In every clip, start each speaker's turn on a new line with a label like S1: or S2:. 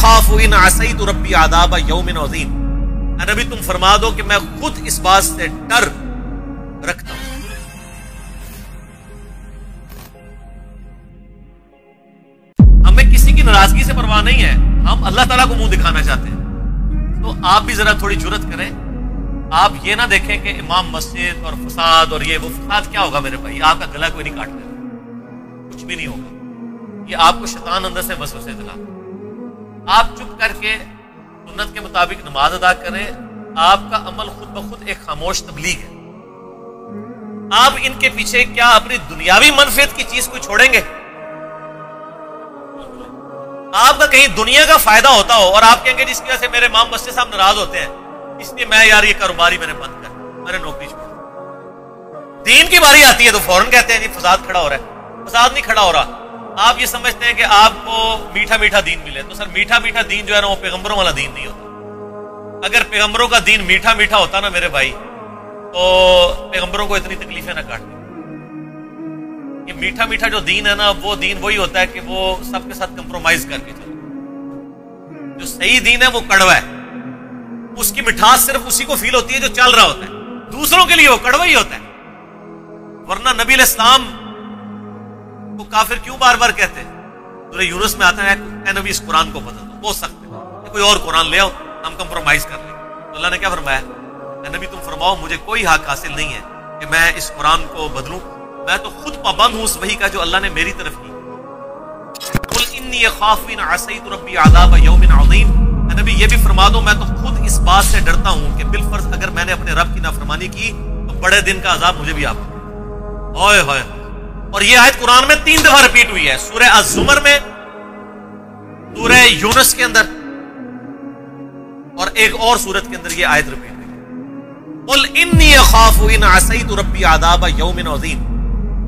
S1: اخاف ان عصیت ربی عذاب یوم عظیم، نبی تم فرما دو کہ میں خود اس بات سے ڈر رکھتا ہوں۔ ہمیں کسی کی ناراضگی سے پرواہ نہیں ہے، ہم اللہ تعالیٰ کو منہ دکھانا چاہتے ہیں۔ تو آپ بھی ذرا تھوڑی جرأت کریں، آپ یہ نہ دیکھیں کہ امام مسجد اور فساد اور یہ وہ فساد کیا ہوگا میرے بھائی، آپ کا گلا کوئی نہیں کاٹنے والا، کچھ بھی نہیں ہوگا، یہ آپ کو شیطان اندر سے وسوسے دلا۔ آپ چپ کر کے سنت کے مطابق نماز ادا کریں، آپ کا عمل خود بخود ایک خاموش تبلیغ ہے۔ آپ ان کے پیچھے کیا اپنی دنیاوی منفعت کی چیز کو چھوڑیں گے؟ آپ کا کہیں دنیا کا فائدہ ہوتا ہو اور آپ کہیں گے جس کی وجہ سے میرے امام مسجد صاحب ناراض ہوتے ہیں، اس لیے میں یار یہ کاروباری میں نے بند کر، میں نے نوکری چھوڑ۔ دین کی باری آتی ہے تو فوراً کہتے ہیں جی فساد کھڑا ہو رہا ہے، فساد نہیں کھڑا ہو رہا۔ آپ یہ سمجھتے ہیں کہ آپ کو میٹھا میٹھا دین ملے، تو سر میٹھا میٹھا دین جو ہے نا وہ پیغمبروں والا دین نہیں ہوتا۔ اگر پیغمبروں کا دین میٹھا میٹھا ہوتا نا میرے بھائی، تو پیغمبروں کو اتنی تکلیفیں نہ کاٹتی۔ یہ میٹھا میٹھا جو دین ہے نا، وہ دین وہی ہوتا ہے کہ وہ سب کے ساتھ کمپرومائز کر کے چلے۔ جو صحیح دین ہے وہ کڑوا ہے، اس کی مٹھاس صرف اسی کو فیل ہوتی ہے جو چل رہا ہوتا ہے، دوسروں کے لیے وہ کڑوا ہی ہوتا ہے۔ ورنہ نبی علیہ السلام کو کافر کیوں بار بار کہتے ہیں؟ سورہ یونس میں آتا ہے اے نبی اس قرآن کو بدل دو، ہو سکتے ہیں کوئی اور قرآن لے آؤ، ہم کمپرومائز کر لیں۔ تو اللہ نے کیا فرمایا؟ اے نبی تم فرماؤ مجھے کوئی حق حاصل نہیں ہے کہ میں اس قرآن کو بدلوں، میں تو خود پابند ہوں اس وحی کا جو اللہ نے میری طرف کی۔ قل انی اخاف ان عصیت ربی عذاب یوم عظیم، اے نبی یہ بھی فرما دو میں تو خود اس بات سے ڈرتا ہوں کہ بالفرض اگر میں نے اپنے رب کی نافرمانی کی تو بڑے دن کا عذاب مجھے بھی آ پڑے۔ اوئے ہوئے۔ اور یہ آیت قرآن میں 3 دفعہ ریپیٹ ہوئی ہے، سورہ الزمر میں، سورہ یونس کے اندر، اور ایک اور سورت کے اندر یہ آیت ریپیٹ ہوئی ہے۔ قل انی اخاف ان عصیت ربی عذاب یوم عظیم،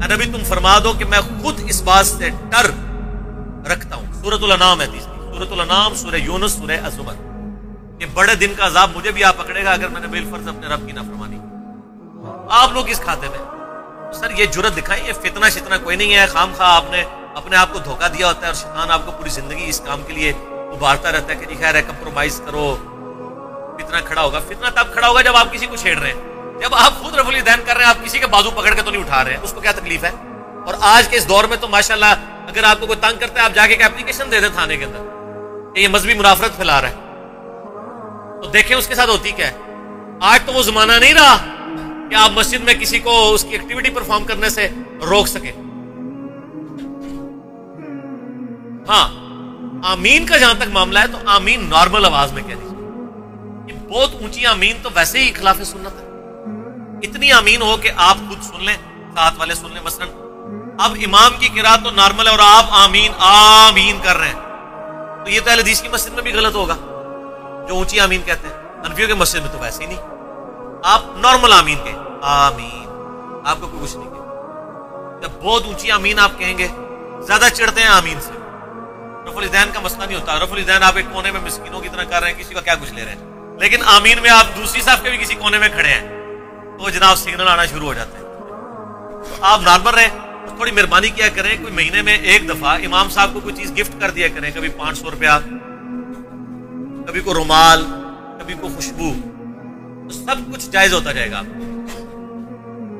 S1: اے نبی تم فرما دو کہ میں خود اس بات سے ڈر رکھتا ہوں۔ سورۃ الانعام ہے تیسری، سورۃ الانعام، سورہ یونس، سورہ الزمر، کہ بڑے دن کا عذاب مجھے بھی آ پکڑے گا اگر میں نے بالفرض اپنے رب کی نافرمانی کی۔ آپ لوگ اس کھاتے میں سر یہ جرت دکھائیں، یہ فتنہ شتنہ کوئی نہیں ہے، خام خواہ آپ نے اپنے آپ کو دھوکہ دیا ہوتا ہے، اور شیطان آپ کو پوری زندگی اس کام کے لیے ابھارتا رہتا ہے کہ جی خیر ہے کمپرومائز کرو، فتنہ کھڑا ہوگا۔ فتنہ تب کھڑا ہوگا جب آپ کسی کو چھیڑ رہے ہیں، جب آپ خود رفع الیدین کر رہے ہیں، آپ کسی کے بازو پکڑ کے تو نہیں اٹھا رہے ہیں، اس کو کیا تکلیف ہے؟ اور آج کے اس دور میں تو ماشاءاللہ اگر آپ کو کوئی تنگ کرتا ہے آپ جا کے اپلیکیشن دے دیں تھانے کے اندر کہ یہ مذہبی منافرت پھیلا رہا ہے، تو دیکھیں اس کے ساتھ ہوتی کیا ہے۔ آج تو وہ زمانہ نہیں رہا کہ آپ مسجد میں کسی کو اس کی ایکٹیویٹی پرفارم کرنے سے روک سکیں۔ ہاں آمین کا جہاں تک معاملہ ہے تو آمین نارمل آواز میں کہہ دیجیے، یہ بہت اونچی آمین تو ویسے ہی خلاف سنت ہے۔ اتنی آمین ہو کہ آپ خود سن لیں، ساتھ والے سن لیں۔ مثلا اب امام کی قرات تو نارمل ہے اور آپ آمین آمین کر رہے ہیں، تو یہ تو اہل حدیث کی مسجد میں بھی غلط ہوگا جو اونچی آمین کہتے ہیں۔ حنفیوں کی مسجد میں تو ویسے ہی نہیں، آپ نارمل آمین کہیں، آمین، آپ کو کوئی کچھ نہیں کہے۔ جب بہت اونچی آمین آپ کہیں گے زیادہ چڑھتے ہیں آمین سے۔ رفع الیدین کا مسئلہ نہیں ہوتا، رفع الیدین آپ ایک کونے میں مسکینوں کی طرح کر رہے ہیں، کسی کا کیا کچھ لے رہے ہیں، لیکن آمین میں آپ دوسری صف کے بھی کسی کونے میں کھڑے ہیں تو جناب سگنل آنا شروع ہو جاتے ہیں۔ تو آپ نارمل رہیں، تھوڑی مہربانی کیا کریں، کوئی مہینے میں ایک دفعہ امام صاحب کو کوئی چیز گفٹ کر دیا کریں، کبھی 500 روپیہ، کبھی کو رومال، کبھی کو خوشبو، تو سب کچھ جائز ہوتا جائے گا آپ کو۔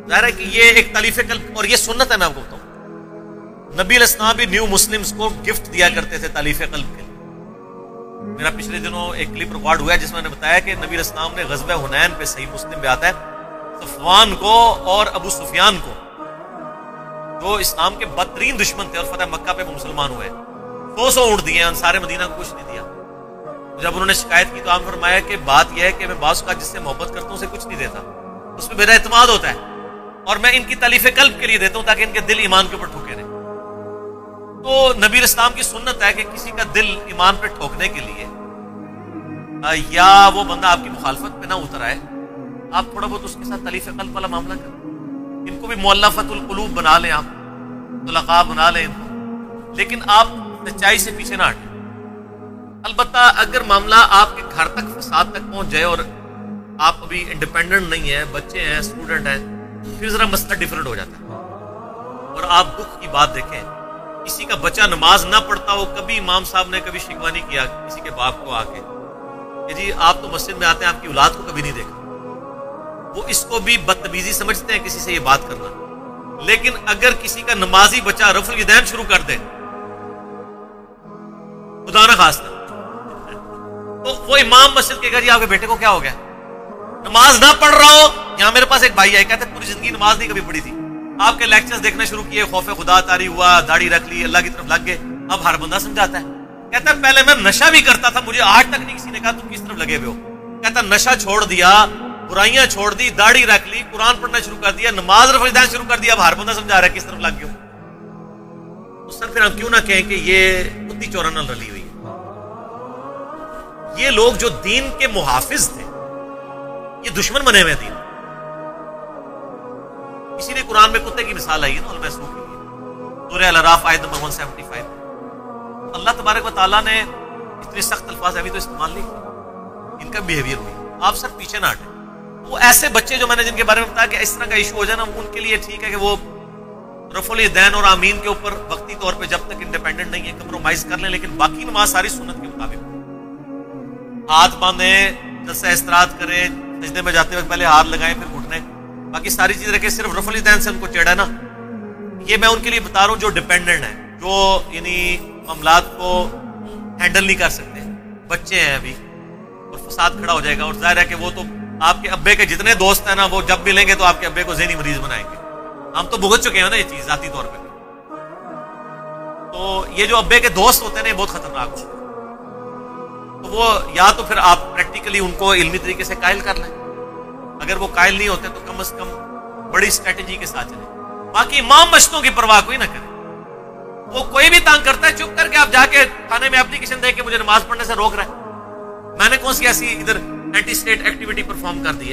S1: ظاہر ہے کہ یہ ایک تالیف قلب، اور یہ سنت ہے، میں آپ کو بتاؤں نبی علیہ السلام بھی نیو مسلمز کو گفٹ دیا کرتے تھے تالیف قلب کے لیے۔ میرا پچھلے دنوں ایک کلپ ریکارڈ ہوا ہے جس میں نے بتایا کہ نبی علیہ السلام نے غزوہ حنین پہ، صحیح مسلم میں آتا ہے، صفوان کو اور ابو سفیان کو، جو اسلام کے بدترین دشمن تھے اور فتح مکہ پہ وہ مسلمان ہوئے، 100 اونٹ دیے، انصار مدینہ کو کچھ نہیں دیا۔ جب انہوں نے شکایت کی تو آپ نے فرمایا کہ بات یہ ہے کہ میں بعض کا جس سے محبت کرتا ہوں اسے کچھ نہیں دیتا، اس پہ میرا اعتماد ہوتا ہے، اور میں ان کی تالیف قلب کے لیے دیتا ہوں تاکہ ان کے دل ایمان کے اوپر ٹھوکے رہیں۔ تو نبی علیہ السلام کی سنت ہے کہ کسی کا دل ایمان پہ ٹھوکنے کے لیے، یا وہ بندہ آپ کی مخالفت پہ نہ اتر آئے، آپ تھوڑا بہت اس کے ساتھ تالیف قلب والا معاملہ کریں، ان کو بھی مؤلفۃ القلوب بنا لیں، آپ طلقاء بنا لیں ان کو، لیکن آپ سچائی سے پیچھے نہ ہٹیں۔ البتہ اگر معاملہ آپ کے گھر تک، فساد تک پہنچ جائے اور آپ ابھی انڈیپینڈنٹ نہیں ہیں، بچے ہیں، اسٹوڈنٹ ہیں، پھر ذرا مسئلہ ڈیفرنٹ ہو جاتا ہے۔ اور آپ دکھ کی بات دیکھیں کسی کا بچہ نماز نہ پڑھتا ہو، کبھی امام صاحب نے کبھی شکوہ نہیں کیا کسی کے باپ کو آ کے کہ جی آپ تو مسجد میں آتے ہیں، آپ کی اولاد کو کبھی نہیں دیکھا. وہ اس کو بھی بدتمیزی سمجھتے ہیں کسی سے یہ بات کرنا. لیکن اگر کسی کا نمازی بچہ رفع الیدین شروع کر دے خدا نہ خواستہ، تو وہ امام مسجد کے گھر جی آپ کے بیٹے کو کیا ہو گیا، نماز نہ پڑھ رہا ہو. یہاں میرے پاس ایک بھائی آئے، کہتے پوری زندگی نماز نہیں کبھی پڑھی تھی، آپ کے لیکچرز دیکھنا شروع کیے، خوف خدا طاری ہوا، داڑھی رکھ لی، اللہ کی طرف لگ گئے، اب ہر بندہ سمجھاتا ہے. کہتا ہے پہلے میں نشہ بھی کرتا تھا، مجھے آج تک نہیں کسی نے کہا تم کس طرف لگے ہوئے ہو. کہتا نشہ چھوڑ دیا، برائیاں چھوڑ دی، داڑھی رکھ لی، قرآن پڑھنا شروع کر دیا، نماز رفع الیدین شروع کر دیا، اب ہر بندہ سمجھا رہا ہے کس طرف لگ گئے ہو. سر پھر ہم کیوں نہ کہیں کہ یہ کتی چورا نہ رلی ہوئی ہے. یہ لوگ جو دین کے محافظ تھے یہ دشمن بنے ہوئے دین. اسی لیے قرآن میں کتے کی مثال آئی ہے نا المحسوب کے لیے، سورہ الاعراف آیت نمبر 175. اللہ تبارک و تعالیٰ نے اتنے سخت الفاظ ابھی تو استعمال نہیں کیے، ان کا بیہیویئر ہوئی. آپ سر پیچھے نہ ہٹیں. وہ ایسے بچے جو میں نے جن کے بارے میں بتایا کہ اس طرح کا ایشو ہو جائے نا، ان کے لیے ٹھیک ہے کہ وہ رفع الیدین اور آمین کے اوپر وقتی طور پہ جب تک انڈیپینڈنٹ نہیں ہے کمپرومائز کر لیں، لیکن باقی نماز ساری سنت کے مطابق. ہاتھ باندھیں، جلسہ استراحت کریں، سجدے میں جاتے وقت پہلے ہاتھ لگائیں پھر گھٹنے، باقی ساری چیزیں رکھیں. صرف رفع الیدین سے ان کو چیڑا ہے نا، یہ میں ان کے لیے بتا رہا ہوں جو ڈیپینڈنٹ ہیں، جو یعنی معاملات کو ہینڈل نہیں کر سکتے، بچے ہیں ابھی، اور فساد کھڑا ہو جائے گا. اور ظاہر ہے کہ وہ تو آپ کے ابے کے جتنے دوست ہیں نا، وہ جب ملیں گے تو آپ کے ابے کو ذہنی مریض بنائیں گے. ہم تو بھگت چکے ہیں نا یہ چیز ذاتی طور پہ. تو یہ جو ابے کے دوست ہوتے ہیں نا، یہ بہت خطرناک ہوتے ہیں. تو وہ یا تو پھر آپ پریکٹیکلی ان کو علمی طریقے سے قائل کر لیں، اگر وہ قائل نہیں ہوتے تو کم از کم بڑی اسٹریٹجی کے ساتھ چلیں. باقی امام مشتوں کی پرواہ کوئی نہ کرے. وہ کوئی بھی تانگ کرتا ہے چپ کر کے آپ جا کے تھانے میں اپلیکیشن دے کے مجھے نماز پڑھنے سے روک رہا ہے. میں نے کون سی ایسی ادھر اینٹی اسٹیٹ ایکٹیویٹی پرفارم کر دی ہے؟